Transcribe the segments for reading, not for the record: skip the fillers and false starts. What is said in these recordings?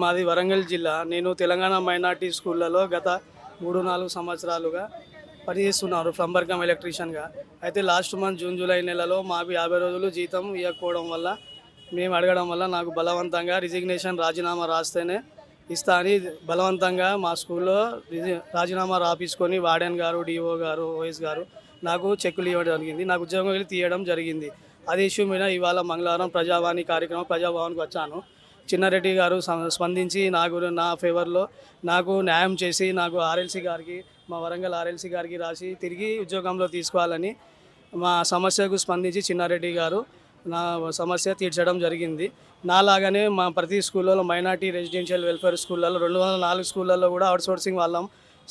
మాది వరంగల్ జిల్లా. నేను తెలంగాణ మైనార్టీ స్కూళ్ళలో గత 3-4 సంవత్సరాలుగా పనిచేస్తున్నాను ప్లంబర్ కమ్ ఎలక్ట్రీషియన్గా. అయితే లాస్ట్ మంత్ జూన్ జూలై నెలలో మాకు 50 రోజులు జీతం ఇవ్వకపోవడం వల్ల మేము అడగడం వల్ల నాకు బలవంతంగా రిజిగ్నేషన్ రాజీనామా రాస్తేనే ఇస్తా అని బలవంతంగా మా స్కూల్లో రాజీనామా రాపించుకొని వార్డెన్ గారు, డిఓ గారు, ఓఎస్ గారు నాకు చెక్కులు ఇవ్వడం జరిగింది. నాకు ఉద్యోగం వెళ్ళి తీయడం జరిగింది. అదే ఇష్యూ మీద ఇవాళ మంగళవారం ప్రజావాణి కార్యక్రమం ప్రజాభవన్కి వచ్చాను. చిన్నారెడ్డి గారు స్పందించి నా ఫేవర్లో నాకు న్యాయం చేసి నాకు ఆర్ఎల్సీ గారికి, మా వరంగల్ ఆర్ఎల్సీ గారికి రాసి తిరిగి ఉద్యోగంలో తీసుకోవాలని మా సమస్యకు స్పందించి చిన్నారెడ్డి గారు నా సమస్య తీర్చడం జరిగింది. నాలాగానే మా ప్రతి స్కూళ్ళలో మైనార్టీ రెసిడెన్షియల్ వెల్ఫేర్ స్కూళ్ళలో 204 స్కూళ్ళల్లో కూడా అవుట్సోర్సింగ్ వాళ్ళం,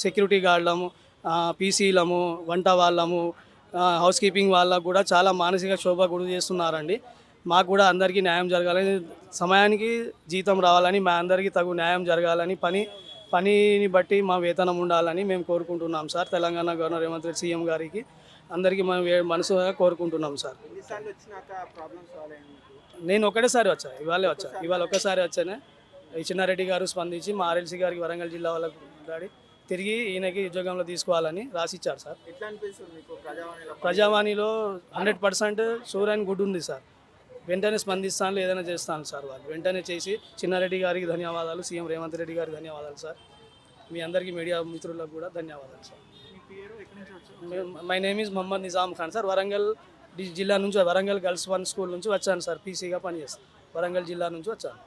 సెక్యూరిటీ గార్డులము, పీసీలము, వంట వాళ్ళము, హౌస్ కీపింగ్ వాళ్ళకు కూడా చాలా మానసిక క్షోభ గురి చేస్తున్నారండి. మాకు కూడా అందరికీ న్యాయం జరగాలని, సమయానికి జీతం రావాలని, మా అందరికీ తగు న్యాయం జరగాలని, పనిని బట్టి మా వేతనం ఉండాలని మేము కోరుకుంటున్నాం sir. Telangana governor Revanth Reddy CM గారికి అందరికీ మేము మనసుగా కోరుకుంటున్నాం సార్. నేను ఒకటేసారి ఇవాళ ఒక్కసారి వచ్చానే. ఈ చిన్నారెడ్డి గారు స్పందించి మా ఆర్ఎల్సీ గారికి వరంగల్ జిల్లా వాళ్ళకు మాట్లాడి తిరిగి ఈయనకి ఉద్యోగంలో తీసుకోవాలని రాసిచ్చారు సార్. ప్రజావాణిలో 100% షూర్ అండ్ గుడ్ ఉంది సార్. వెంటనే స్పందిస్తాను, ఏదైనా చేస్తాను సార్. వాళ్ళు వెంటనే చేసి చిన్నారెడ్డి గారికి ధన్యవాదాలు, సీఎం రేవంత్ రెడ్డి గారికి ధన్యవాదాలు సార్. మీ అందరికీ మీడియా మిత్రులకు కూడా ధన్యవాదాలు sir. My name is Mohammed Nizam Khan sir. Warangal జిల్లా నుంచి, వరంగల్ గర్ల్స్ 1 స్కూల్ నుంచి వచ్చాను సార్. పీసీగా పనిచేస్తాను. వరంగల్ జిల్లా నుంచి వచ్చాను.